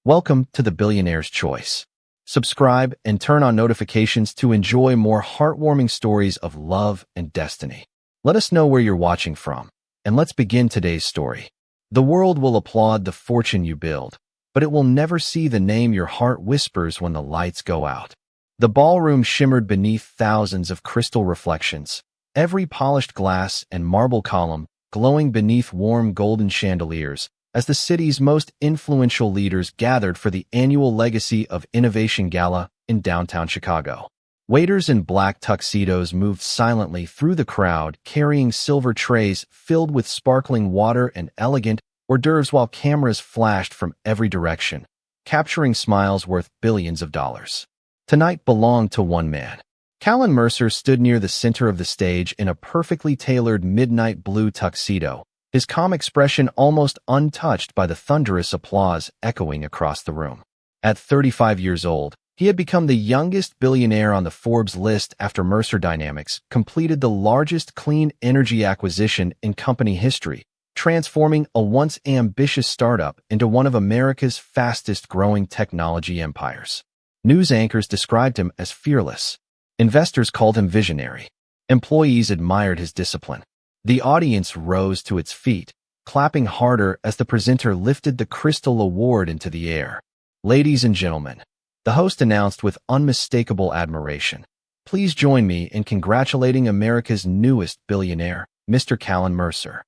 Welcome to the Billionaire's Choice. Subscribe and turn on notifications to enjoy more heartwarming stories of love and destiny. Let us know where you're watching from, and let's begin today's story. The world will applaud the fortune you build, but it will never see the name your heart whispers when the lights go out. The ballroom shimmered beneath thousands of crystal reflections, every polished glass and marble column glowing beneath warm golden chandeliers, as the city's most influential leaders gathered for the annual Legacy of Innovation Gala in downtown Chicago. Waiters in black tuxedos moved silently through the crowd, carrying silver trays filled with sparkling water and elegant hors d'oeuvres while cameras flashed from every direction, capturing smiles worth billions of dollars. Tonight belonged to one man. Callan Mercer stood near the center of the stage in a perfectly tailored midnight blue tuxedo, his calm expression almost untouched by the thunderous applause echoing across the room. At 35 years old, he had become the youngest billionaire on the Forbes list after Mercer Dynamics completed the largest clean energy acquisition in company history, transforming a once ambitious startup into one of America's fastest-growing technology empires. News anchors described him as fearless. Investors called him visionary. Employees admired his discipline. The audience rose to its feet, clapping harder as the presenter lifted the crystal award into the air. "Ladies and gentlemen," the host announced with unmistakable admiration, "please join me in congratulating America's newest billionaire, Mr. Callan Mercer."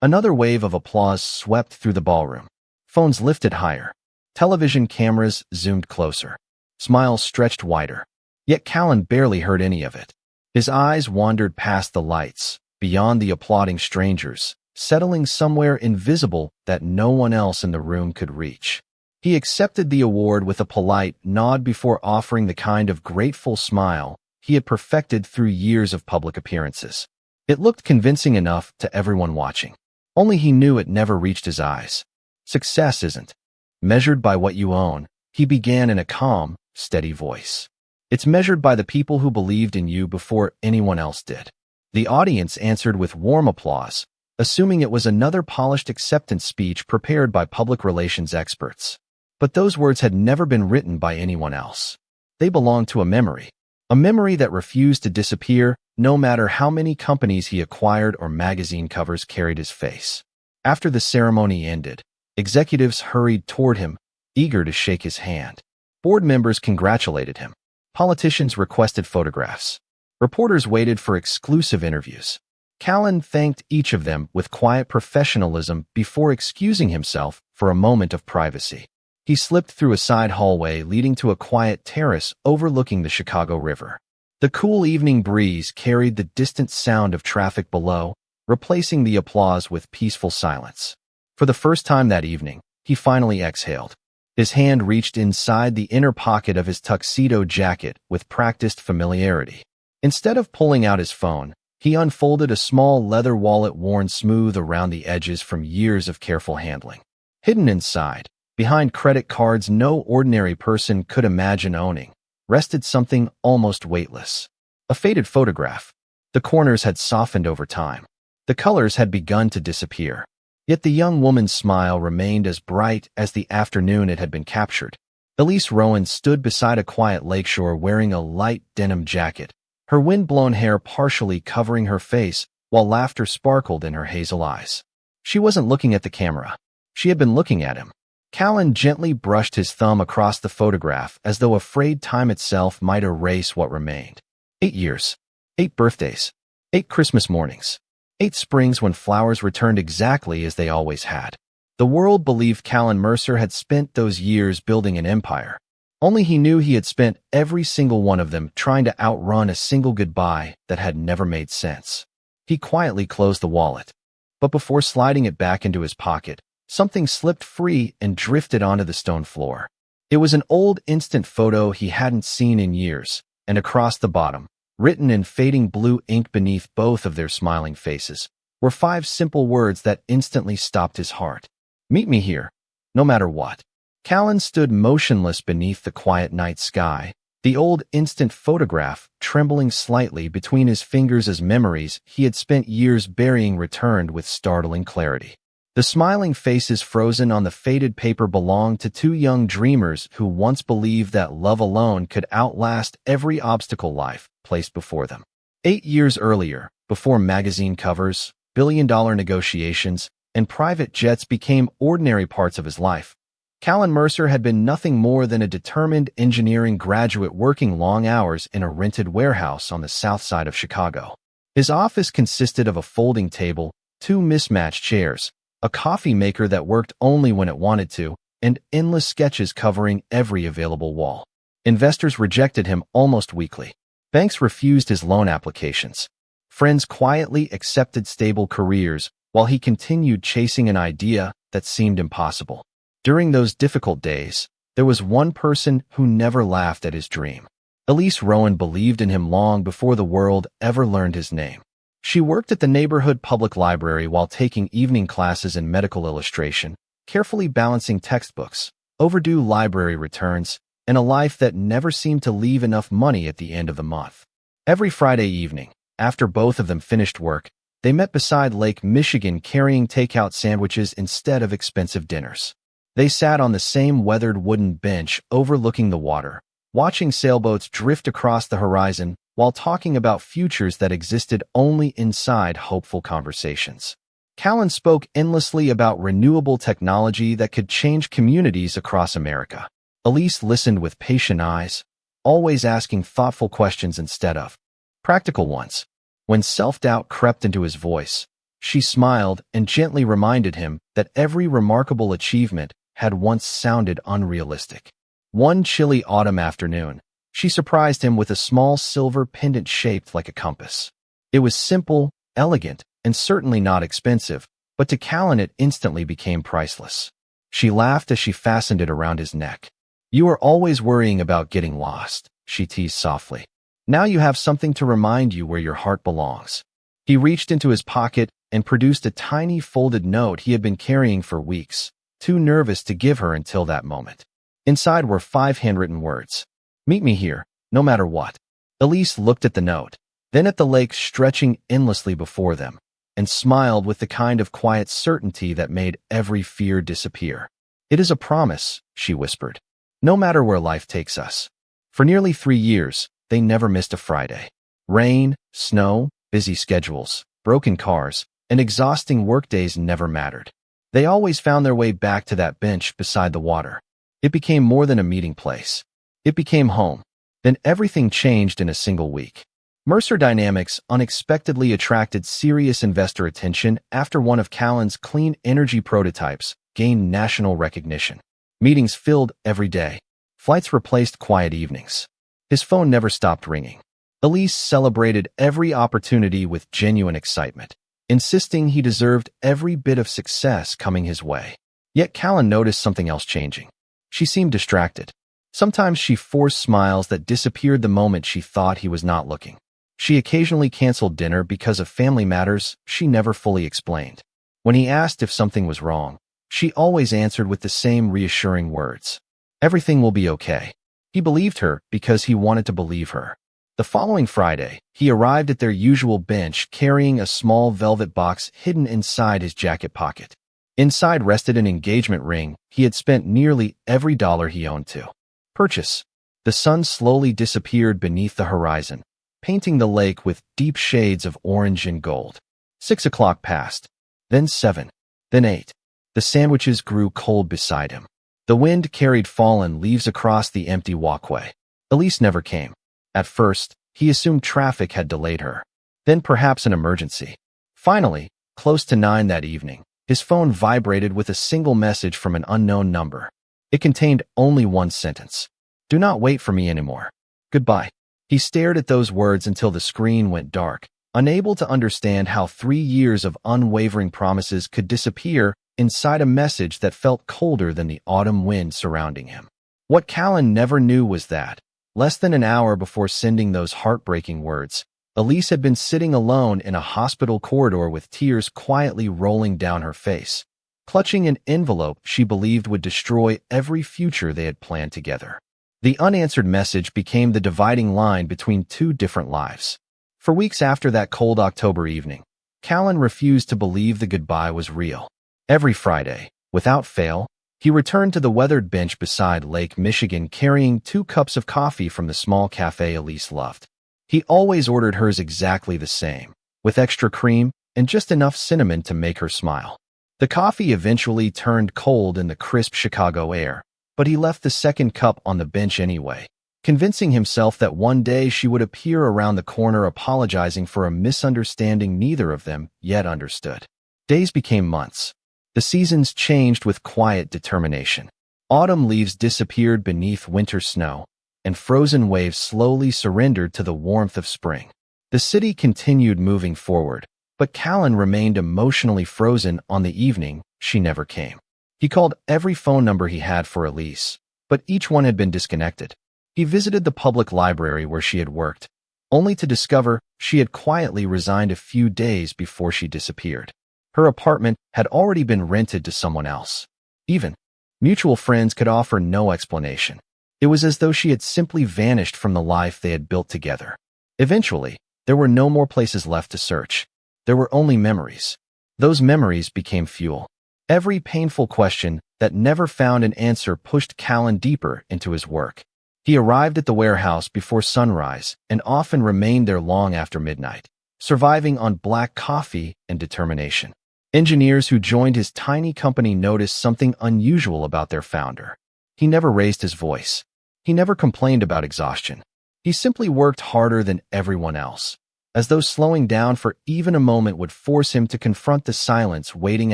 Another wave of applause swept through the ballroom. Phones lifted higher. Television cameras zoomed closer. Smiles stretched wider. Yet Callan barely heard any of it. His eyes wandered past the lights, beyond the applauding strangers, settling somewhere invisible that no one else in the room could reach. He accepted the award with a polite nod before offering the kind of grateful smile he had perfected through years of public appearances. It looked convincing enough to everyone watching. Only he knew it never reached his eyes. Success isn't measured by what you own, he began in a calm, steady voice. It's measured by the people who believed in you before anyone else did. The audience answered with warm applause, assuming it was another polished acceptance speech prepared by public relations experts. But those words had never been written by anyone else. They belonged to a memory that refused to disappear, no matter how many companies he acquired or magazine covers carried his face. After the ceremony ended, executives hurried toward him, eager to shake his hand. Board members congratulated him. Politicians requested photographs. Reporters waited for exclusive interviews. Callan thanked each of them with quiet professionalism before excusing himself for a moment of privacy. He slipped through a side hallway leading to a quiet terrace overlooking the Chicago River. The cool evening breeze carried the distant sound of traffic below, replacing the applause with peaceful silence. For the first time that evening, he finally exhaled. His hand reached inside the inner pocket of his tuxedo jacket with practiced familiarity. Instead of pulling out his phone, he unfolded a small leather wallet worn smooth around the edges from years of careful handling. Hidden inside, behind credit cards no ordinary person could imagine owning, rested something almost weightless. A faded photograph. The corners had softened over time. The colors had begun to disappear. Yet the young woman's smile remained as bright as the afternoon it had been captured. Elise Rowan stood beside a quiet lakeshore wearing a light denim jacket, her wind-blown hair partially covering her face while laughter sparkled in her hazel eyes. She wasn't looking at the camera. She had been looking at him. Callan gently brushed his thumb across the photograph as though afraid time itself might erase what remained. 8 years. 8 birthdays. 8 Christmas mornings. 8 springs when flowers returned exactly as they always had. The world believed Callan Mercer had spent those years building an empire. Only he knew he had spent every single one of them trying to outrun a single goodbye that had never made sense. He quietly closed the wallet. But before sliding it back into his pocket, something slipped free and drifted onto the stone floor. It was an old instant photo he hadn't seen in years, and across the bottom, written in fading blue ink beneath both of their smiling faces, were 5 simple words that instantly stopped his heart. "Meet me here, no matter what." Callan stood motionless beneath the quiet night sky, the old instant photograph trembling slightly between his fingers as memories he had spent years burying returned with startling clarity. The smiling faces frozen on the faded paper belonged to two young dreamers who once believed that love alone could outlast every obstacle life placed before them. 8 years earlier, before magazine covers, billion-dollar negotiations, and private jets became ordinary parts of his life, Callan Mercer had been nothing more than a determined engineering graduate working long hours in a rented warehouse on the south side of Chicago. His office consisted of a folding table, two mismatched chairs, a coffee maker that worked only when it wanted to, and endless sketches covering every available wall. Investors rejected him almost weekly. Banks refused his loan applications. Friends quietly accepted stable careers while he continued chasing an idea that seemed impossible. During those difficult days, there was one person who never laughed at his dream. Elise Rowan believed in him long before the world ever learned his name. She worked at the neighborhood public library while taking evening classes in medical illustration, carefully balancing textbooks, overdue library returns, and a life that never seemed to leave enough money at the end of the month. Every Friday evening, after both of them finished work, they met beside Lake Michigan carrying takeout sandwiches instead of expensive dinners. They sat on the same weathered wooden bench overlooking the water, watching sailboats drift across the horizon while talking about futures that existed only inside hopeful conversations. Callan spoke endlessly about renewable technology that could change communities across America. Elise listened with patient eyes, always asking thoughtful questions instead of practical ones. When self-doubt crept into his voice, she smiled and gently reminded him that every remarkable achievement had once sounded unrealistic. One chilly autumn afternoon, she surprised him with a small silver pendant shaped like a compass. It was simple, elegant, and certainly not expensive, but to Callan it instantly became priceless. She laughed as she fastened it around his neck. "You are always worrying about getting lost," she teased softly. "Now you have something to remind you where your heart belongs." He reached into his pocket and produced a tiny folded note he had been carrying for weeks, too nervous to give her until that moment. Inside were 5 handwritten words. "Meet me here, no matter what." Elise looked at the note, then at the lake stretching endlessly before them, and smiled with the kind of quiet certainty that made every fear disappear. "It is a promise," she whispered. "No matter where life takes us." For nearly 3 years, they never missed a Friday. Rain, snow, busy schedules, broken cars, and exhausting workdays never mattered. They always found their way back to that bench beside the water. It became more than a meeting place. It became home. Then everything changed in a single week. Mercer Dynamics unexpectedly attracted serious investor attention after one of Callan's clean energy prototypes gained national recognition. Meetings filled every day. Flights replaced quiet evenings. His phone never stopped ringing. Elise celebrated every opportunity with genuine excitement, insisting he deserved every bit of success coming his way. Yet Callan noticed something else changing. She seemed distracted. Sometimes she forced smiles that disappeared the moment she thought he was not looking. She occasionally canceled dinner because of family matters she never fully explained. When he asked if something was wrong, she always answered with the same reassuring words. "Everything will be okay." He believed her because he wanted to believe her. The following Friday, he arrived at their usual bench carrying a small velvet box hidden inside his jacket pocket. Inside rested an engagement ring he had spent nearly every dollar he owned to purchase. The sun slowly disappeared beneath the horizon, painting the lake with deep shades of orange and gold. 6 o'clock passed, then 7, then 8. The sandwiches grew cold beside him. The wind carried fallen leaves across the empty walkway. Elise never came. At first, he assumed traffic had delayed her, then perhaps an emergency. Finally, close to 9 that evening, his phone vibrated with a single message from an unknown number. It contained only one sentence. "Do not wait for me anymore. Goodbye." He stared at those words until the screen went dark, unable to understand how 3 years of unwavering promises could disappear inside a message that felt colder than the autumn wind surrounding him. What Callan never knew was that, less than an hour before sending those heartbreaking words, Elise had been sitting alone in a hospital corridor with tears quietly rolling down her face, clutching an envelope she believed would destroy every future they had planned together. The unanswered message became the dividing line between two different lives. For weeks after that cold October evening, Callan refused to believe the goodbye was real. Every Friday, without fail, he returned to the weathered bench beside Lake Michigan carrying 2 cups of coffee from the small cafe Elise loved. He always ordered hers exactly the same, with extra cream and just enough cinnamon to make her smile. The coffee eventually turned cold in the crisp Chicago air, but he left the second cup on the bench anyway, convincing himself that one day she would appear around the corner apologizing for a misunderstanding neither of them yet understood. Days became months. The seasons changed with quiet determination. Autumn leaves disappeared beneath winter snow, and frozen waves slowly surrendered to the warmth of spring. The city continued moving forward, but Callan remained emotionally frozen on the evening she never came. He called every phone number he had for Elise, but each one had been disconnected. He visited the public library where she had worked, only to discover she had quietly resigned a few days before she disappeared. Her apartment had already been rented to someone else. Even mutual friends could offer no explanation. It was as though she had simply vanished from the life they had built together. Eventually, there were no more places left to search. There were only memories. Those memories became fuel. Every painful question that never found an answer pushed Callan deeper into his work. He arrived at the warehouse before sunrise and often remained there long after midnight, surviving on black coffee and determination. Engineers who joined his tiny company noticed something unusual about their founder. He never raised his voice. He never complained about exhaustion. He simply worked harder than everyone else, as though slowing down for even a moment would force him to confront the silence waiting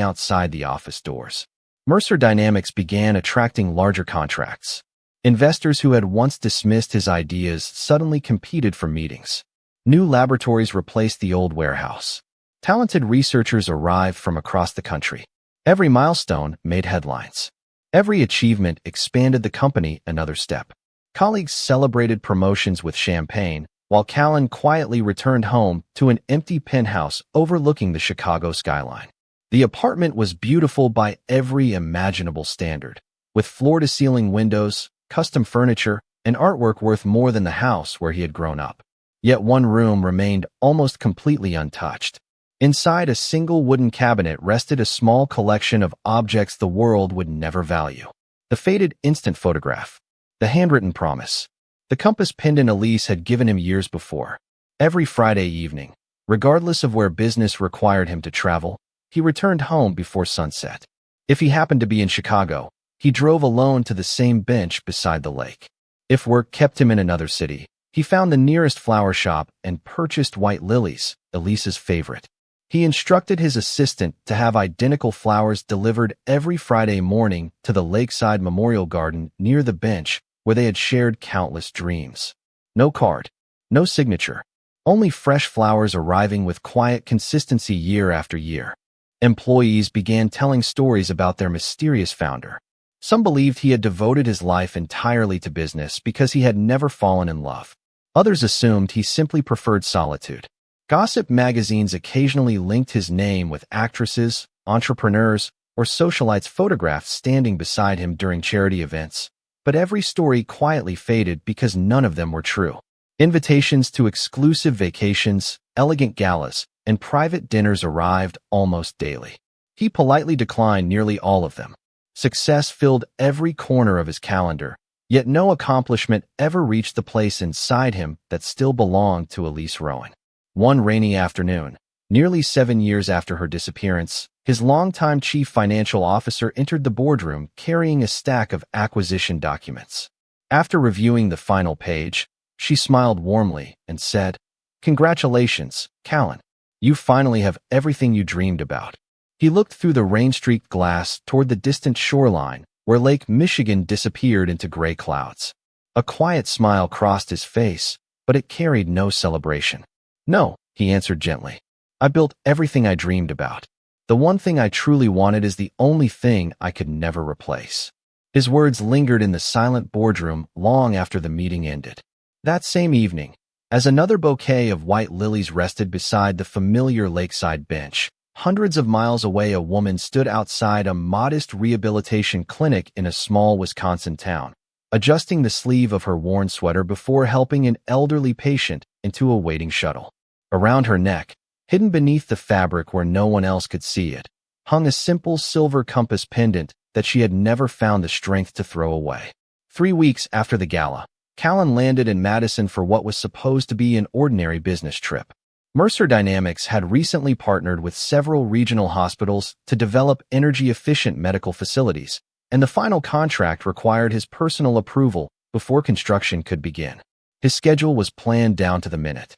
outside the office doors. Mercer Dynamics began attracting larger contracts. Investors who had once dismissed his ideas suddenly competed for meetings. New laboratories replaced the old warehouse. Talented researchers arrived from across the country. Every milestone made headlines. Every achievement expanded the company another step. Colleagues celebrated promotions with champagne, while Callan quietly returned home to an empty penthouse overlooking the Chicago skyline. The apartment was beautiful by every imaginable standard, with floor-to-ceiling windows, custom furniture, and artwork worth more than the house where he had grown up. Yet one room remained almost completely untouched. Inside a single wooden cabinet rested a small collection of objects the world would never value. The faded instant photograph, the handwritten promise, the compass pendant Elise had given him years before. Every Friday evening, regardless of where business required him to travel, he returned home before sunset. If he happened to be in Chicago, he drove alone to the same bench beside the lake. If work kept him in another city, he found the nearest flower shop and purchased white lilies, Elise's favorite. He instructed his assistant to have identical flowers delivered every Friday morning to the lakeside memorial garden near the bench where they had shared countless dreams. No card, no signature, only fresh flowers arriving with quiet consistency year after year. Employees began telling stories about their mysterious founder. Some believed he had devoted his life entirely to business because he had never fallen in love. Others assumed he simply preferred solitude. Gossip magazines occasionally linked his name with actresses, entrepreneurs, or socialites photographed standing beside him during charity events, but every story quietly faded because none of them were true. Invitations to exclusive vacations, elegant galas, and private dinners arrived almost daily. He politely declined nearly all of them. Success filled every corner of his calendar, yet no accomplishment ever reached the place inside him that still belonged to Elise Rowan. One rainy afternoon, nearly 7 years after her disappearance, his longtime chief financial officer entered the boardroom carrying a stack of acquisition documents. After reviewing the final page, she smiled warmly and said, "Congratulations, Callan. You finally have everything you dreamed about." He looked through the rain-streaked glass toward the distant shoreline, where Lake Michigan disappeared into gray clouds. A quiet smile crossed his face, but it carried no celebration. "No," he answered gently. "I built everything I dreamed about. The one thing I truly wanted is the only thing I could never replace." His words lingered in the silent boardroom long after the meeting ended. That same evening, as another bouquet of white lilies rested beside the familiar lakeside bench, hundreds of miles away a woman stood outside a modest rehabilitation clinic in a small Wisconsin town, adjusting the sleeve of her worn sweater before helping an elderly patient into a waiting shuttle. Around her neck, hidden beneath the fabric where no one else could see it, hung a simple silver compass pendant that she had never found the strength to throw away. 3 weeks after the gala, Callan landed in Madison for what was supposed to be an ordinary business trip. Mercer Dynamics had recently partnered with several regional hospitals to develop energy-efficient medical facilities, and the final contract required his personal approval before construction could begin. His schedule was planned down to the minute,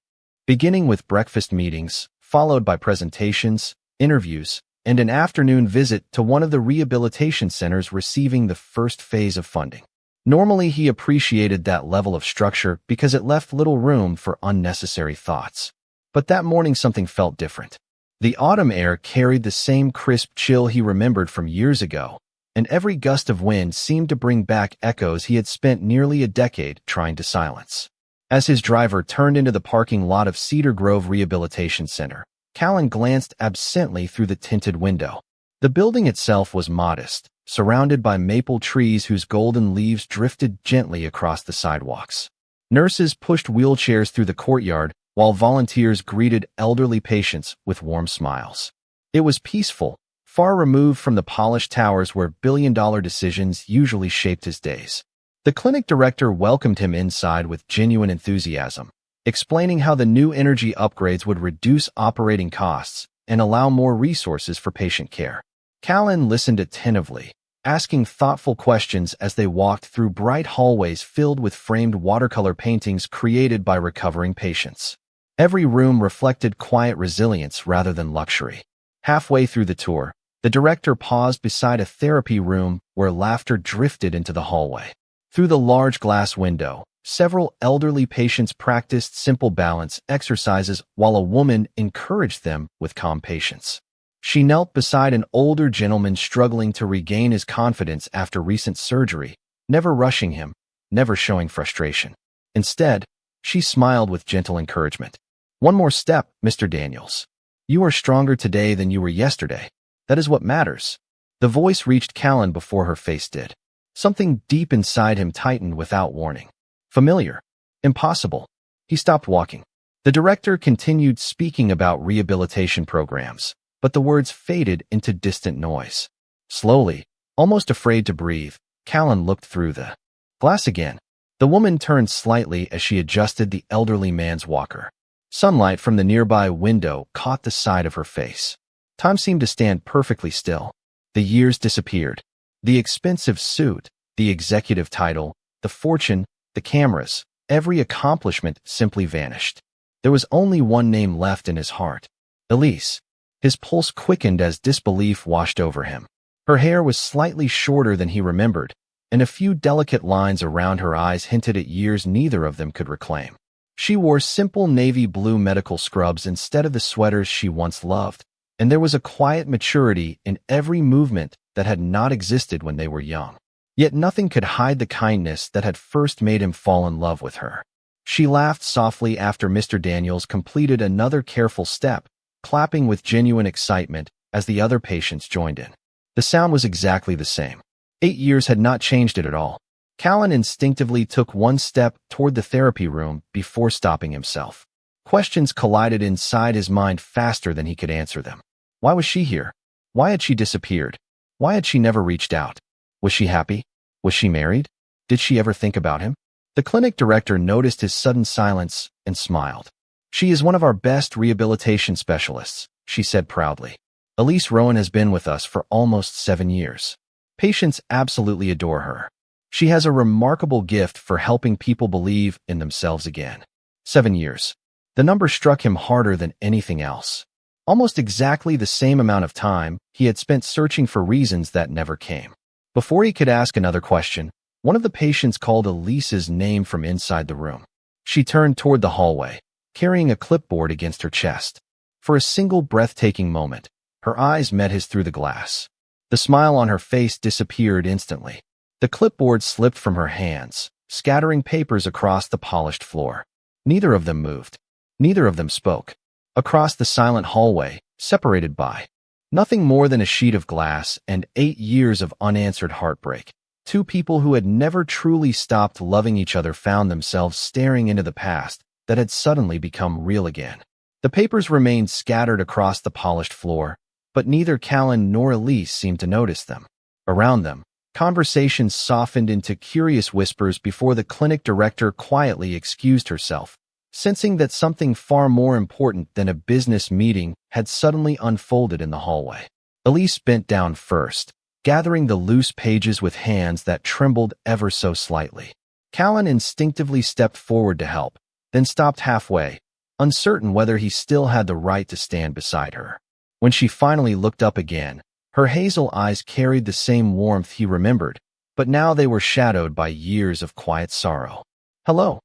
beginning with breakfast meetings, followed by presentations, interviews, and an afternoon visit to one of the rehabilitation centers receiving the first phase of funding. Normally, he appreciated that level of structure because it left little room for unnecessary thoughts. But that morning something felt different. The autumn air carried the same crisp chill he remembered from years ago, and every gust of wind seemed to bring back echoes he had spent nearly a decade trying to silence. As his driver turned into the parking lot of Cedar Grove Rehabilitation Center, Callan glanced absently through the tinted window. The building itself was modest, surrounded by maple trees whose golden leaves drifted gently across the sidewalks. Nurses pushed wheelchairs through the courtyard, while volunteers greeted elderly patients with warm smiles. It was peaceful, far removed from the polished towers where billion-dollar decisions usually shaped his days. The clinic director welcomed him inside with genuine enthusiasm, explaining how the new energy upgrades would reduce operating costs and allow more resources for patient care. Callan listened attentively, asking thoughtful questions as they walked through bright hallways filled with framed watercolor paintings created by recovering patients. Every room reflected quiet resilience rather than luxury. Halfway through the tour, the director paused beside a therapy room where laughter drifted into the hallway. Through the large glass window, several elderly patients practiced simple balance exercises while a woman encouraged them with calm patience. She knelt beside an older gentleman struggling to regain his confidence after recent surgery, never rushing him, never showing frustration. Instead, she smiled with gentle encouragement. "One more step, Mr. Daniels. You are stronger today than you were yesterday. That is what matters." The voice reached Callan before her face did. Something deep inside him tightened without warning. Familiar. Impossible. He stopped walking. The director continued speaking about rehabilitation programs, but the words faded into distant noise. Slowly, almost afraid to breathe, Callan looked through the glass again. The woman turned slightly as she adjusted the elderly man's walker. Sunlight from the nearby window caught the side of her face. Time seemed to stand perfectly still. The years disappeared. The expensive suit, the executive title, the fortune, the cameras, every accomplishment simply vanished. There was only one name left in his heart: Elise. His pulse quickened as disbelief washed over him. Her hair was slightly shorter than he remembered, and a few delicate lines around her eyes hinted at years neither of them could reclaim. She wore simple navy blue medical scrubs instead of the sweaters she once loved, and there was a quiet maturity in every movement that had not existed when they were young. Yet nothing could hide the kindness that had first made him fall in love with her. She laughed softly after Mr. Daniels completed another careful step, clapping with genuine excitement as the other patients joined in. The sound was exactly the same. 8 years had not changed it at all. Callan instinctively took one step toward the therapy room before stopping himself. Questions collided inside his mind faster than he could answer them. Why was she here? Why had she disappeared? Why had she never reached out? Was she happy? Was she married? Did she ever think about him? The clinic director noticed his sudden silence and smiled. "She is one of our best rehabilitation specialists," she said proudly. "Elise Rowan has been with us for almost 7 years. Patients absolutely adore her. She has a remarkable gift for helping people believe in themselves again." 7 years. The number struck him harder than anything else. Almost exactly the same amount of time he had spent searching for reasons that never came. Before he could ask another question, one of the patients called Elise's name from inside the room. She turned toward the hallway, carrying a clipboard against her chest. For a single breathtaking moment, her eyes met his through the glass. The smile on her face disappeared instantly. The clipboard slipped from her hands, scattering papers across the polished floor. Neither of them moved. Neither of them spoke. Across the silent hallway, separated by nothing more than a sheet of glass and 8 years of unanswered heartbreak, two people who had never truly stopped loving each other found themselves staring into the past that had suddenly become real again. The papers remained scattered across the polished floor, but neither Callan nor Elise seemed to notice them. Around them, conversations softened into curious whispers before the clinic director quietly excused herself, sensing that something far more important than a business meeting had suddenly unfolded in the hallway. Elise bent down first, gathering the loose pages with hands that trembled ever so slightly. Callan instinctively stepped forward to help, then stopped halfway, uncertain whether he still had the right to stand beside her. When she finally looked up again, her hazel eyes carried the same warmth he remembered, but now they were shadowed by years of quiet sorrow. "Hello,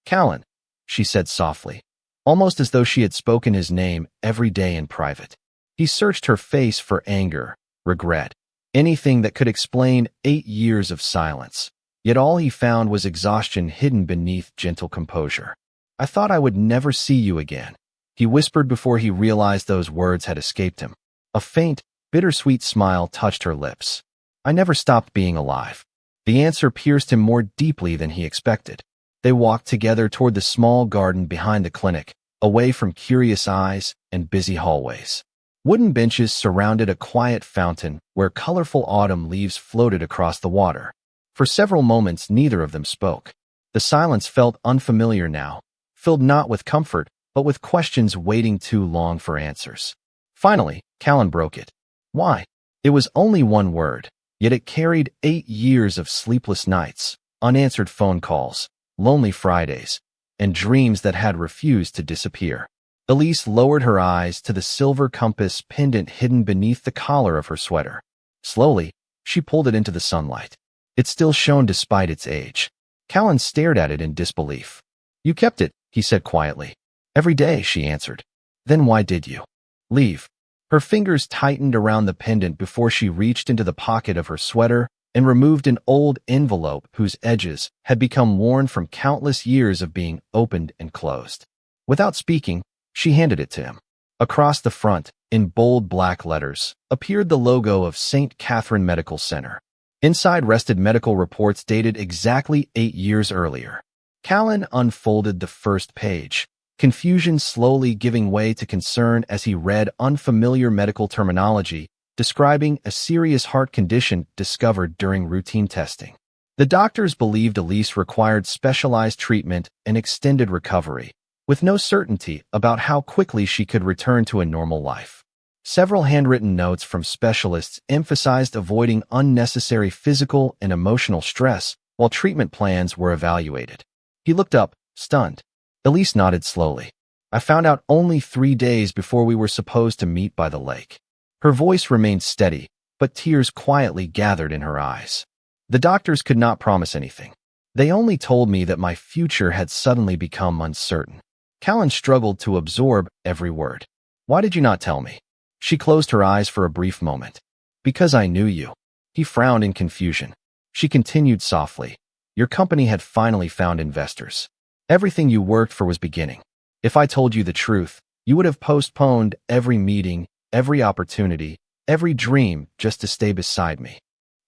Callan," she said softly, almost as though she had spoken his name every day in private. He searched her face for anger, regret, anything that could explain 8 years of silence. Yet all he found was exhaustion hidden beneath gentle composure. "I thought I would never see you again," he whispered before he realized those words had escaped him. A faint, bittersweet smile touched her lips. "I never stopped being alive." The answer pierced him more deeply than he expected. They walked together toward the small garden behind the clinic, away from curious eyes and busy hallways. Wooden benches surrounded a quiet fountain where colorful autumn leaves floated across the water. For several moments, neither of them spoke. The silence felt unfamiliar now, filled not with comfort, but with questions waiting too long for answers. Finally, Callan broke it. "Why?" It was only one word, yet it carried 8 years of sleepless nights, unanswered phone calls, lonely Fridays, and dreams that had refused to disappear. Elise lowered her eyes to the silver compass pendant hidden beneath the collar of her sweater. Slowly, she pulled it into the sunlight. It still shone despite its age. Callan stared at it in disbelief. "You kept it," he said quietly. "Every day," she answered. "Then why did you leave?" Her fingers tightened around the pendant before she reached into the pocket of her sweater and removed an old envelope whose edges had become worn from countless years of being opened and closed. Without speaking, she handed it to him. Across the front, in bold black letters, appeared the logo of St. Catherine Medical Center. Inside rested medical reports dated exactly 8 years earlier. Callan unfolded the first page, confusion slowly giving way to concern as he read unfamiliar medical terminology describing a serious heart condition discovered during routine testing. The doctors believed Elise required specialized treatment and extended recovery, with no certainty about how quickly she could return to a normal life. Several handwritten notes from specialists emphasized avoiding unnecessary physical and emotional stress while treatment plans were evaluated. He looked up, stunned. Elise nodded slowly. "I found out only 3 days before we were supposed to meet by the lake." Her voice remained steady, but tears quietly gathered in her eyes. "The doctors could not promise anything. They only told me that my future had suddenly become uncertain." Callan struggled to absorb every word. "Why did you not tell me?" She closed her eyes for a brief moment. "Because I knew you." He frowned in confusion. She continued softly. "Your company had finally found investors. Everything you worked for was beginning. If I told you the truth, you would have postponed every meeting, every opportunity, every dream just to stay beside me."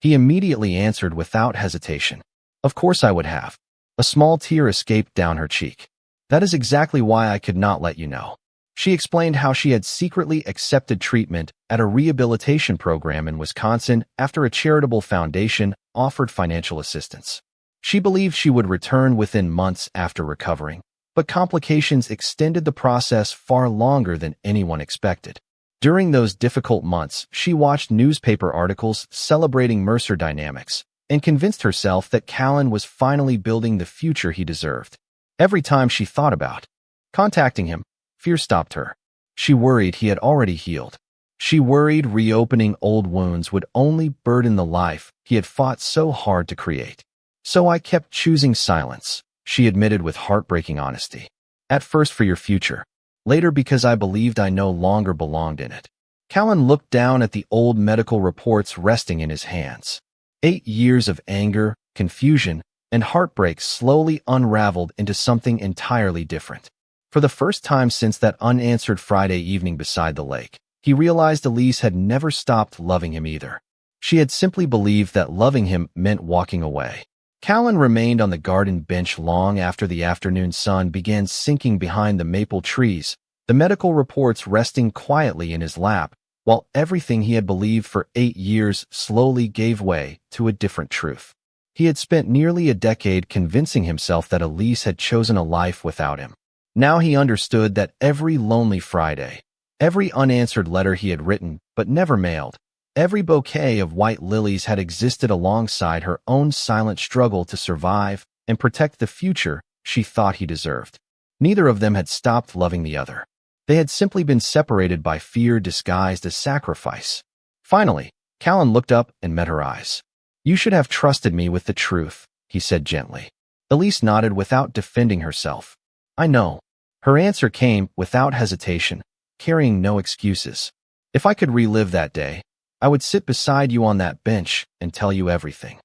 He immediately answered without hesitation. "Of course I would have." A small tear escaped down her cheek. "That is exactly why I could not let you know." She explained how she had secretly accepted treatment at a rehabilitation program in Wisconsin after a charitable foundation offered financial assistance. She believed she would return within months after recovering, but complications extended the process far longer than anyone expected. During those difficult months, she watched newspaper articles celebrating Mercer dynamics and convinced herself that Callan was finally building the future he deserved. Every time she thought about contacting him, fear stopped her. She worried he had already healed. She worried reopening old wounds would only burden the life he had fought so hard to create. "So I kept choosing silence," she admitted with heartbreaking honesty. "At first for your future, later because I believed I no longer belonged in it." Callan looked down at the old medical reports resting in his hands. 8 years of anger, confusion, and heartbreak slowly unraveled into something entirely different. For the first time since that unanswered Friday evening beside the lake, he realized Elise had never stopped loving him either. She had simply believed that loving him meant walking away. Callan remained on the garden bench long after the afternoon sun began sinking behind the maple trees, the medical reports resting quietly in his lap, while everything he had believed for 8 years slowly gave way to a different truth. He had spent nearly a decade convincing himself that Elise had chosen a life without him. Now he understood that every lonely Friday, every unanswered letter he had written but never mailed, every bouquet of white lilies had existed alongside her own silent struggle to survive and protect the future she thought he deserved. Neither of them had stopped loving the other. They had simply been separated by fear disguised as sacrifice. Finally, Callan looked up and met her eyes. "You should have trusted me with the truth," he said gently. Elise nodded without defending herself. "I know." Her answer came without hesitation, carrying no excuses. "If I could relive that day, I would sit beside you on that bench and tell you everything."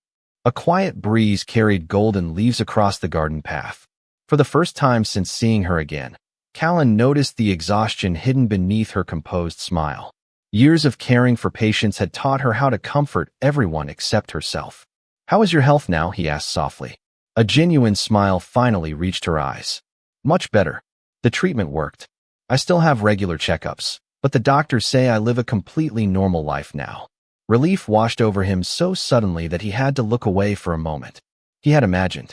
A quiet breeze carried golden leaves across the garden path. For the first time since seeing her again, Callan noticed the exhaustion hidden beneath her composed smile. Years of caring for patients had taught her how to comfort everyone except herself. "How is your health now?" he asked softly. A genuine smile finally reached her eyes. "Much better. The treatment worked. I still have regular checkups, but the doctors say I live a completely normal life now." Relief washed over him so suddenly that he had to look away for a moment. He had imagined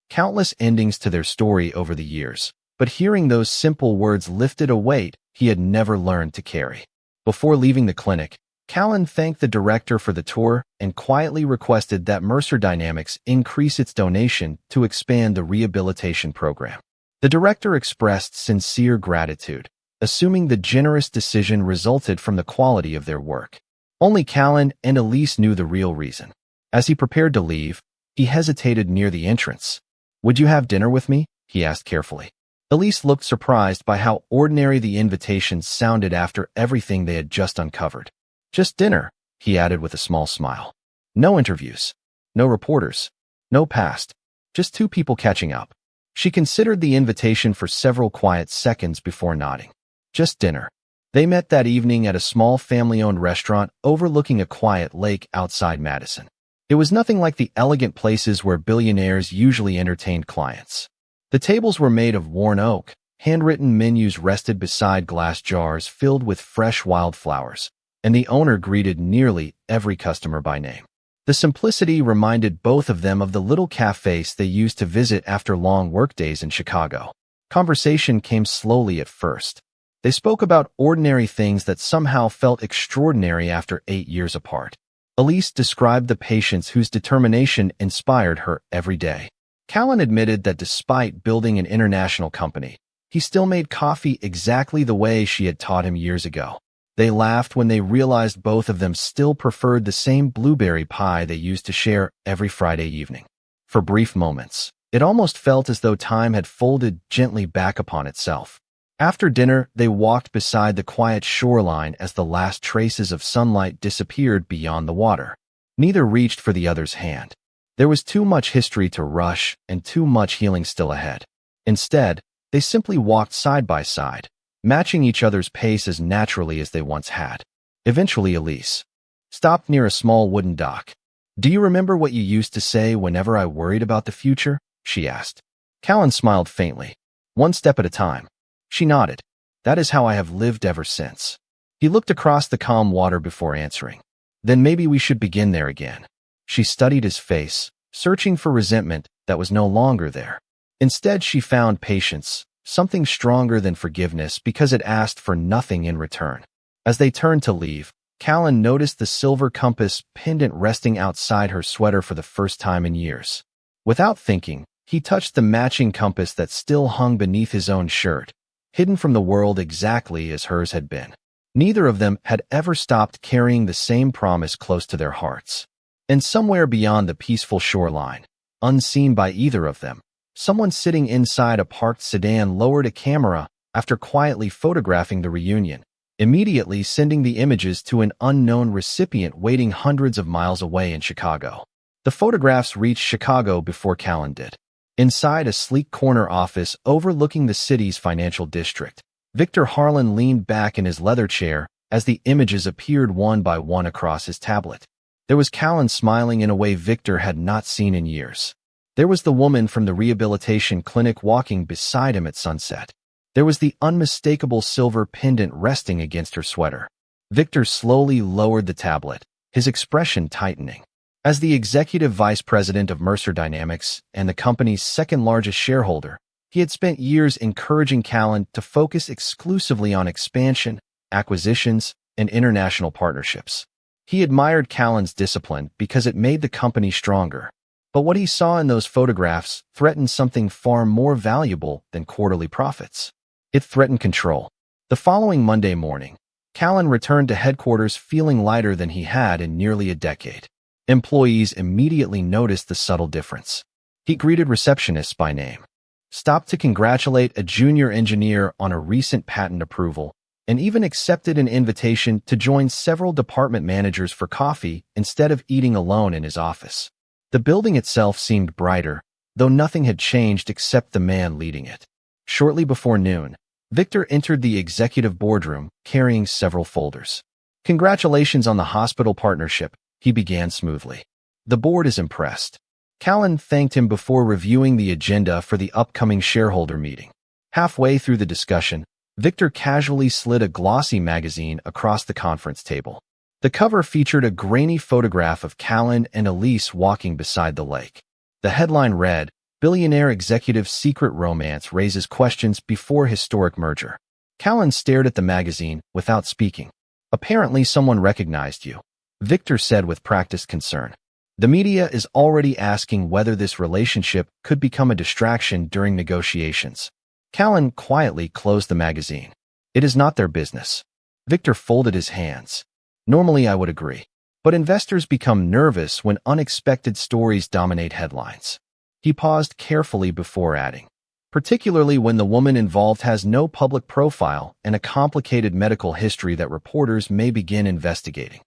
countless endings to their story over the years, but hearing those simple words lifted a weight he had never learned to carry. Before leaving the clinic, Callan thanked the director for the tour and quietly requested that Mercer Dynamics increase its donation to expand the rehabilitation program. The director expressed sincere gratitude, assuming the generous decision resulted from the quality of their work. Only Callan and Elise knew the real reason. As he prepared to leave, he hesitated near the entrance. "Would you have dinner with me?" he asked carefully. Elise looked surprised by how ordinary the invitation sounded after everything they had just uncovered. "Just dinner," he added with a small smile. "No interviews. No reporters. No past. Just two people catching up." She considered the invitation for several quiet seconds before nodding. Just dinner. They met that evening at a small family-owned restaurant overlooking a quiet lake outside Madison. It was nothing like the elegant places where billionaires usually entertained clients. The tables were made of worn oak, handwritten menus rested beside glass jars filled with fresh wildflowers, and the owner greeted nearly every customer by name. The simplicity reminded both of them of the little cafes they used to visit after long workdays in Chicago. Conversation came slowly at first. They spoke about ordinary things that somehow felt extraordinary after 8 years apart. Elise described the patients whose determination inspired her every day. Callan admitted that despite building an international company, he still made coffee exactly the way she had taught him years ago. They laughed when they realized both of them still preferred the same blueberry pie they used to share every Friday evening. For brief moments, it almost felt as though time had folded gently back upon itself. After dinner, they walked beside the quiet shoreline as the last traces of sunlight disappeared beyond the water. Neither reached for the other's hand. There was too much history to rush and too much healing still ahead. Instead, they simply walked side by side, matching each other's pace as naturally as they once had. Eventually, Elise stopped near a small wooden dock. "Do you remember what you used to say whenever I worried about the future?" she asked. Callan smiled faintly. "One step at a time." She nodded. "That is how I have lived ever since." He looked across the calm water before answering. "Then maybe we should begin there again." She studied his face, searching for resentment that was no longer there. Instead, she found patience, something stronger than forgiveness because it asked for nothing in return. As they turned to leave, Callan noticed the silver compass pendant resting outside her sweater for the first time in years. Without thinking, he touched the matching compass that still hung beneath his own shirt, hidden from the world exactly as hers had been. Neither of them had ever stopped carrying the same promise close to their hearts. And somewhere beyond the peaceful shoreline, unseen by either of them, someone sitting inside a parked sedan lowered a camera after quietly photographing the reunion, immediately sending the images to an unknown recipient waiting hundreds of miles away in Chicago. The photographs reached Chicago before Callan did. Inside a sleek corner office overlooking the city's financial district, Victor Harlan leaned back in his leather chair as the images appeared one by one across his tablet. There was Callan smiling in a way Victor had not seen in years. There was the woman from the rehabilitation clinic walking beside him at sunset. There was the unmistakable silver pendant resting against her sweater. Victor slowly lowered the tablet, his expression tightening. As the executive vice president of Mercer Dynamics and the company's second-largest shareholder, he had spent years encouraging Callan to focus exclusively on expansion, acquisitions, and international partnerships. He admired Callan's discipline because it made the company stronger. But what he saw in those photographs threatened something far more valuable than quarterly profits. It threatened control. The following Monday morning, Callan returned to headquarters feeling lighter than he had in nearly a decade. Employees immediately noticed the subtle difference. He greeted receptionists by name, stopped to congratulate a junior engineer on a recent patent approval, and even accepted an invitation to join several department managers for coffee instead of eating alone in his office. The building itself seemed brighter, though nothing had changed except the man leading it. Shortly before noon, Victor entered the executive boardroom carrying several folders. "Congratulations on the hospital partnership," he began smoothly. "The board is impressed." Callan thanked him before reviewing the agenda for the upcoming shareholder meeting. Halfway through the discussion, Victor casually slid a glossy magazine across the conference table. The cover featured a grainy photograph of Callan and Elise walking beside the lake. The headline read, "Billionaire Executive's Secret Romance Raises Questions Before Historic Merger." Callan stared at the magazine without speaking. "Apparently someone recognized you," Victor said with practiced concern. "The media is already asking whether this relationship could become a distraction during negotiations." Callan quietly closed the magazine. "It is not their business." Victor folded his hands. "Normally I would agree. But investors become nervous when unexpected stories dominate headlines." He paused carefully before adding, "Particularly when the woman involved has no public profile and a complicated medical history that reporters may begin investigating."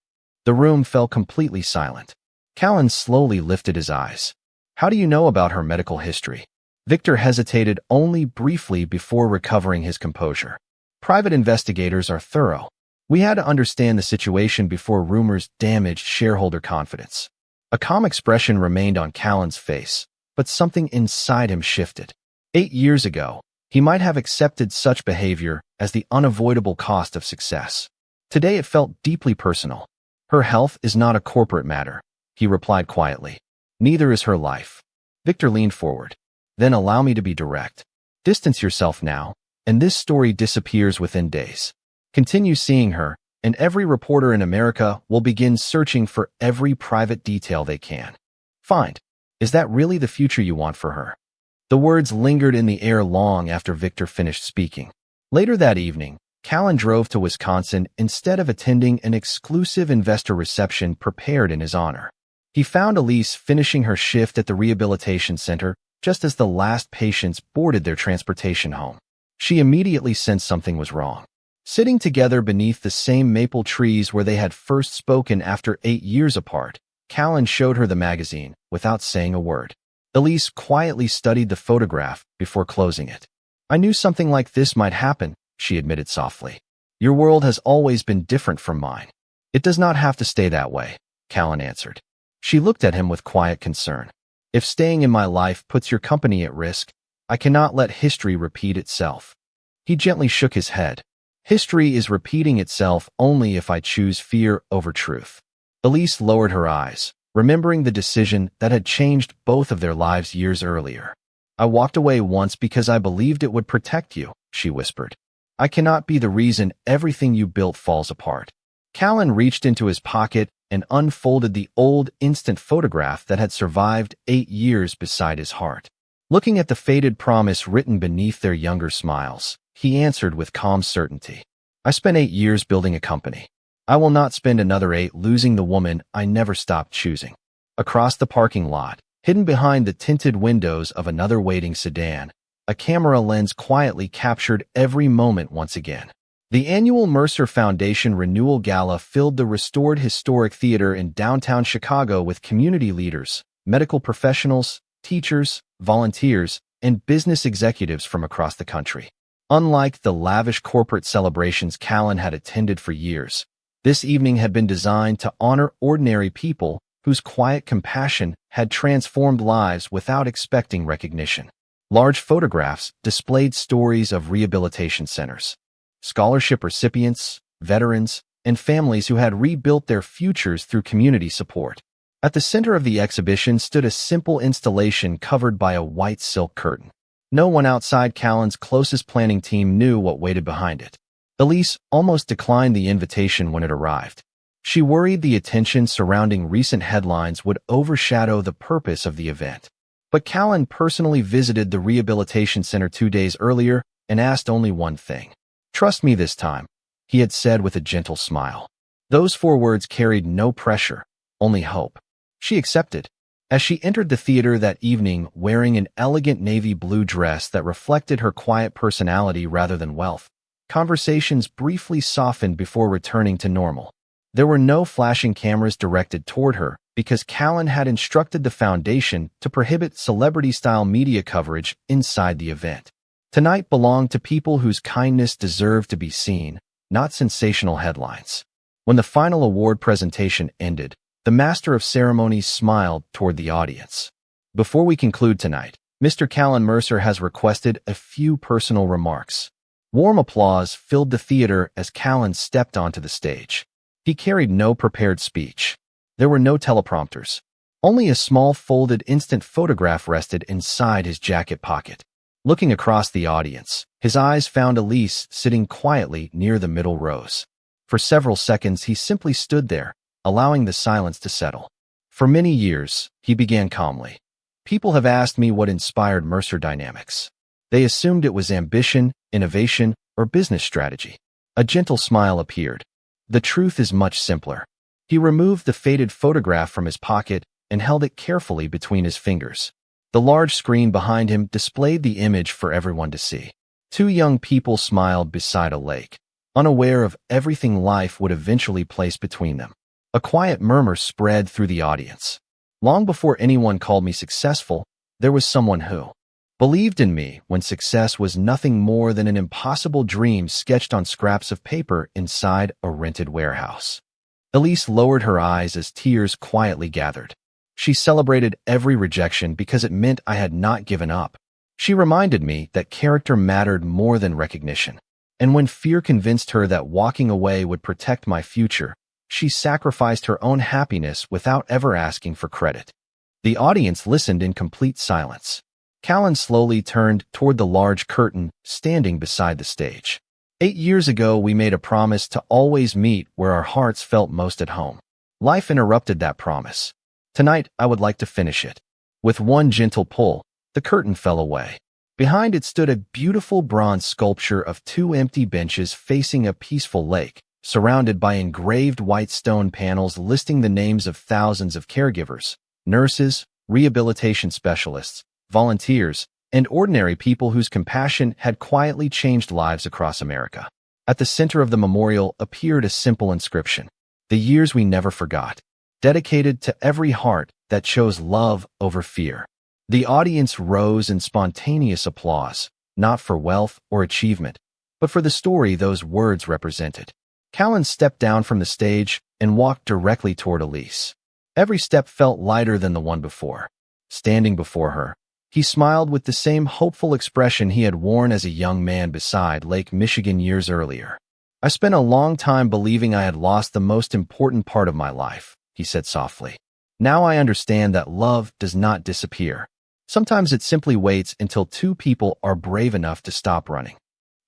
The room fell completely silent. Callan slowly lifted his eyes. "How do you know about her medical history?" Victor hesitated only briefly before recovering his composure. "Private investigators are thorough. We had to understand the situation before rumors damaged shareholder confidence." A calm expression remained on Callan's face, but something inside him shifted. 8 years ago, he might have accepted such behavior as the unavoidable cost of success. Today it felt deeply personal. "Her health is not a corporate matter," he replied quietly. "Neither is her life." Victor leaned forward. "Then allow me to be direct. Distance yourself now, and this story disappears within days. Continue seeing her, and every reporter in America will begin searching for every private detail they can find. Is that really the future you want for her?" The words lingered in the air long after Victor finished speaking. Later that evening, Callan drove to Wisconsin instead of attending an exclusive investor reception prepared in his honor. He found Elise finishing her shift at the rehabilitation center just as the last patients boarded their transportation home. She immediately sensed something was wrong. Sitting together beneath the same maple trees where they had first spoken after 8 years apart, Callan showed her the magazine without saying a word. Elise quietly studied the photograph before closing it. "I knew something like this might happen," she admitted softly. "Your world has always been different from mine." "It does not have to stay that way," Callan answered. She looked at him with quiet concern. "If staying in my life puts your company at risk, I cannot let history repeat itself." He gently shook his head. "History is repeating itself only if I choose fear over truth." Elise lowered her eyes, remembering the decision that had changed both of their lives years earlier. "I walked away once because I believed it would protect you," she whispered. "I cannot be the reason everything you built falls apart." Callan reached into his pocket and unfolded the old instant photograph that had survived 8 years beside his heart. Looking at the faded promise written beneath their younger smiles, he answered with calm certainty, "I spent 8 years building a company. I will not spend another 8 losing the woman I never stopped choosing." Across the parking lot, hidden behind the tinted windows of another waiting sedan, a camera lens quietly captured every moment once again. The annual Mercer Foundation Renewal Gala filled the restored historic theater in downtown Chicago with community leaders, medical professionals, teachers, volunteers, and business executives from across the country. Unlike the lavish corporate celebrations Callan had attended for years, this evening had been designed to honor ordinary people whose quiet compassion had transformed lives without expecting recognition. Large photographs displayed stories of rehabilitation centers, scholarship recipients, veterans, and families who had rebuilt their futures through community support. At the center of the exhibition stood a simple installation covered by a white silk curtain. No one outside Callan's closest planning team knew what waited behind it. Elise almost declined the invitation when it arrived. She worried the attention surrounding recent headlines would overshadow the purpose of the event. But Callan personally visited the rehabilitation center 2 days earlier and asked only one thing. "Trust me this time," he had said with a gentle smile. Those 4 words carried no pressure, only hope. She accepted. As she entered the theater that evening wearing an elegant navy blue dress that reflected her quiet personality rather than wealth, conversations briefly softened before returning to normal. There were no flashing cameras directed toward her because Callan had instructed the foundation to prohibit celebrity-style media coverage inside the event. Tonight belonged to people whose kindness deserved to be seen, not sensational headlines. When the final award presentation ended, the master of ceremonies smiled toward the audience. "Before we conclude tonight, Mr. Callan Mercer has requested a few personal remarks." Warm applause filled the theater as Callan stepped onto the stage. He carried no prepared speech. There were no teleprompters. Only a small folded instant photograph rested inside his jacket pocket. Looking across the audience, his eyes found Elise sitting quietly near the middle rows. For several seconds he simply stood there, allowing the silence to settle. "For many years," he began calmly, "people have asked me what inspired Mercer Dynamics. They assumed it was ambition, innovation, or business strategy." A gentle smile appeared. "The truth is much simpler." He removed the faded photograph from his pocket and held it carefully between his fingers. The large screen behind him displayed the image for everyone to see. 2 young people smiled beside a lake, unaware of everything life would eventually place between them. A quiet murmur spread through the audience. Long before anyone called me successful, there was someone who believed in me when success was nothing more than an impossible dream sketched on scraps of paper inside a rented warehouse. Elise lowered her eyes as tears quietly gathered. She celebrated every rejection because it meant I had not given up. She reminded me that character mattered more than recognition. And when fear convinced her that walking away would protect my future, she sacrificed her own happiness without ever asking for credit. The audience listened in complete silence. Callan slowly turned toward the large curtain standing beside the stage. 8 years ago, we made a promise to always meet where our hearts felt most at home. Life interrupted that promise. Tonight, I would like to finish it. With one gentle pull, the curtain fell away. Behind it stood a beautiful bronze sculpture of 2 empty benches facing a peaceful lake, surrounded by engraved white stone panels listing the names of thousands of caregivers, nurses, rehabilitation specialists, volunteers, and ordinary people whose compassion had quietly changed lives across America. At the center of the memorial appeared a simple inscription: "The years we never forgot," dedicated to every heart that chose love over fear. The audience rose in spontaneous applause, not for wealth or achievement, but for the story those words represented. Callan stepped down from the stage and walked directly toward Elise. Every step felt lighter than the one before. Standing before her, he smiled with the same hopeful expression he had worn as a young man beside Lake Michigan years earlier. "I spent a long time believing I had lost the most important part of my life," he said softly. "Now I understand that love does not disappear. Sometimes it simply waits until 2 people are brave enough to stop running."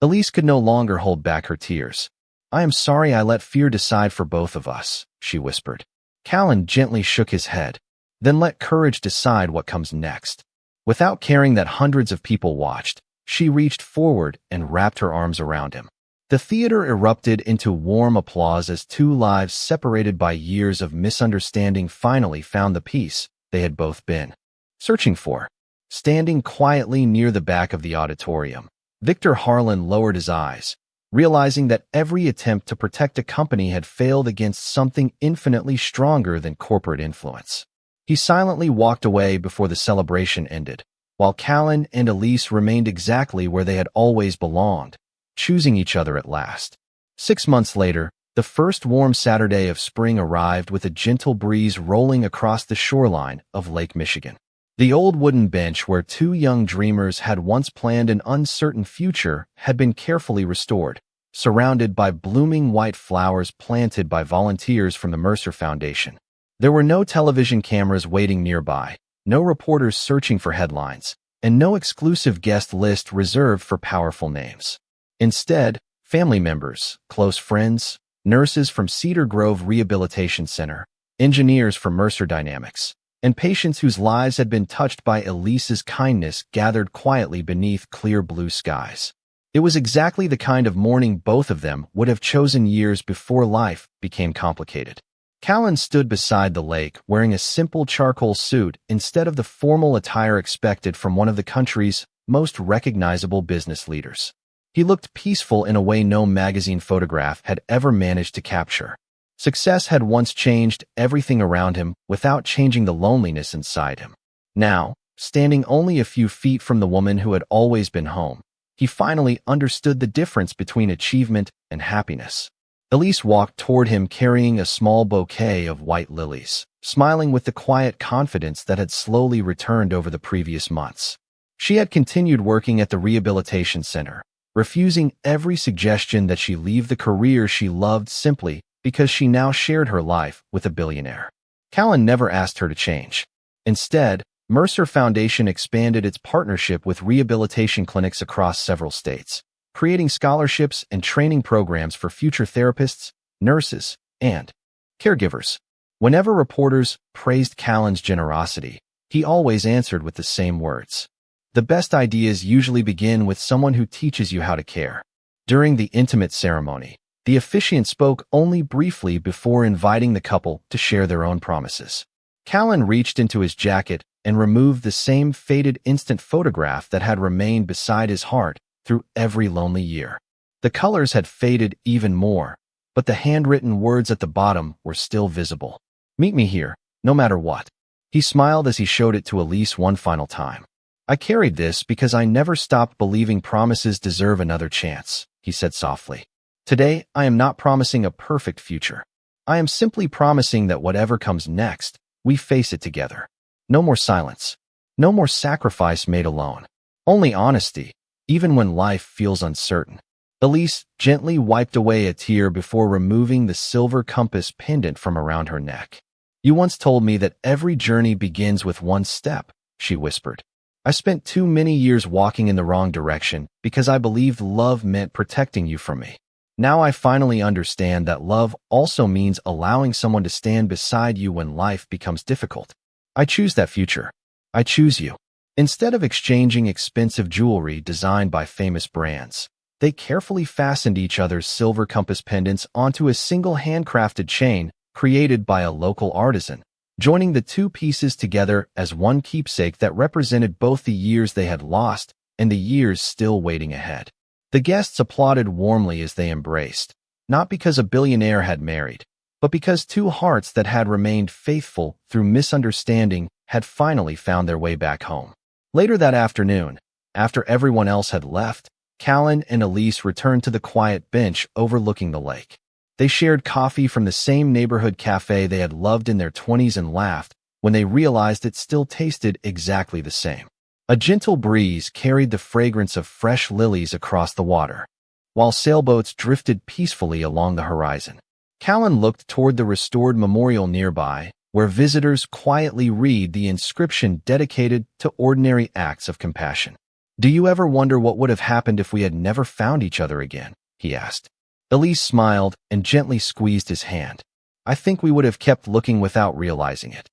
Elise could no longer hold back her tears. "I am sorry I let fear decide for both of us," she whispered. Callan gently shook his head. "Then let courage decide what comes next." Without caring that hundreds of people watched, she reached forward and wrapped her arms around him. The theater erupted into warm applause as 2 lives separated by years of misunderstanding finally found the peace they had both been searching for. Standing quietly near the back of the auditorium, Victor Harlan lowered his eyes, realizing that every attempt to protect a company had failed against something infinitely stronger than corporate influence. He silently walked away before the celebration ended, while Callan and Elise remained exactly where they had always belonged, choosing each other at last. 6 months later, the first warm Saturday of spring arrived with a gentle breeze rolling across the shoreline of Lake Michigan. The old wooden bench where 2 young dreamers had once planned an uncertain future had been carefully restored, surrounded by blooming white flowers planted by volunteers from the Mercer Foundation. There were no television cameras waiting nearby, no reporters searching for headlines, and no exclusive guest list reserved for powerful names. Instead, family members, close friends, nurses from Cedar Grove Rehabilitation Center, engineers from Mercer Dynamics, and patients whose lives had been touched by Elise's kindness gathered quietly beneath clear blue skies. It was exactly the kind of morning both of them would have chosen years before life became complicated. Callan stood beside the lake wearing a simple charcoal suit instead of the formal attire expected from one of the country's most recognizable business leaders. He looked peaceful in a way no magazine photograph had ever managed to capture. Success had once changed everything around him without changing the loneliness inside him. Now, standing only a few feet from the woman who had always been home, he finally understood the difference between achievement and happiness. Elise walked toward him carrying a small bouquet of white lilies, smiling with the quiet confidence that had slowly returned over the previous months. She had continued working at the rehabilitation center, refusing every suggestion that she leave the career she loved simply because she now shared her life with a billionaire. Callan never asked her to change. Instead, Mercer Foundation expanded its partnership with rehabilitation clinics across several states, creating scholarships and training programs for future therapists, nurses, and caregivers. Whenever reporters praised Callan's generosity, he always answered with the same words. The best ideas usually begin with someone who teaches you how to care. During the intimate ceremony, the officiant spoke only briefly before inviting the couple to share their own promises. Callan reached into his jacket and removed the same faded instant photograph that had remained beside his heart through every lonely year. The colors had faded even more, but the handwritten words at the bottom were still visible. "Meet me here, no matter what." He smiled as he showed it to Elise one final time. "I carried this because I never stopped believing promises deserve another chance," he said softly. "Today, I am not promising a perfect future. I am simply promising that whatever comes next, we face it together. No more silence. No more sacrifice made alone. Only honesty, even when life feels uncertain." Elise gently wiped away a tear before removing the silver compass pendant from around her neck. "You once told me that every journey begins with one step," she whispered. "I spent too many years walking in the wrong direction because I believed love meant protecting you from me. Now I finally understand that love also means allowing someone to stand beside you when life becomes difficult. I choose that future. I choose you." Instead of exchanging expensive jewelry designed by famous brands, they carefully fastened each other's silver compass pendants onto a single handcrafted chain created by a local artisan, joining the two pieces together as one keepsake that represented both the years they had lost and the years still waiting ahead. The guests applauded warmly as they embraced, not because a billionaire had married, but because two hearts that had remained faithful through misunderstanding had finally found their way back home. Later that afternoon, after everyone else had left, Callan and Elise returned to the quiet bench overlooking the lake. They shared coffee from the same neighborhood cafe they had loved in their 20s and laughed when they realized it still tasted exactly the same. A gentle breeze carried the fragrance of fresh lilies across the water, while sailboats drifted peacefully along the horizon. Callan looked toward the restored memorial nearby, where visitors quietly read the inscription dedicated to ordinary acts of compassion. "Do you ever wonder what would have happened if we had never found each other again?" he asked. Elise smiled and gently squeezed his hand. "I think we would have kept looking without realizing it."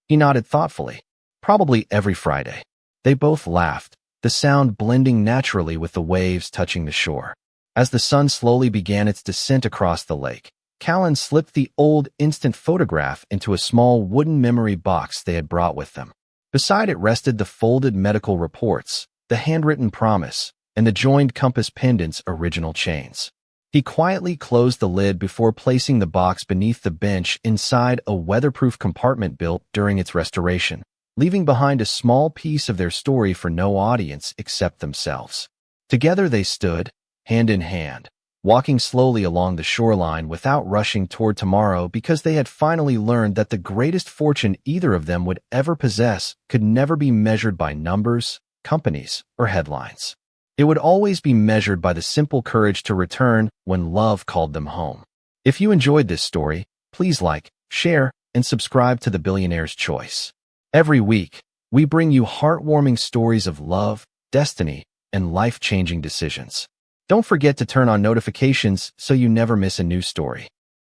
He nodded thoughtfully. "Probably every Friday." They both laughed, the sound blending naturally with the waves touching the shore. As the sun slowly began its descent across the lake, Callan slipped the old instant photograph into a small wooden memory box they had brought with them. Beside it rested the folded medical reports, the handwritten promise, and the joined compass pendant's original chains. He quietly closed the lid before placing the box beneath the bench inside a weatherproof compartment built during its restoration, leaving behind a small piece of their story for no audience except themselves. Together they stood, hand in hand, walking slowly along the shoreline without rushing toward tomorrow because they had finally learned that the greatest fortune either of them would ever possess could never be measured by numbers, companies, or headlines. it would always be measured by the simple courage to return when love called them home. If you enjoyed this story, please like, share, and subscribe to the Billionaire's Choice. Every week, we bring you heartwarming stories of love, destiny, and life-changing decisions. Don't forget to turn on notifications so you never miss a new story.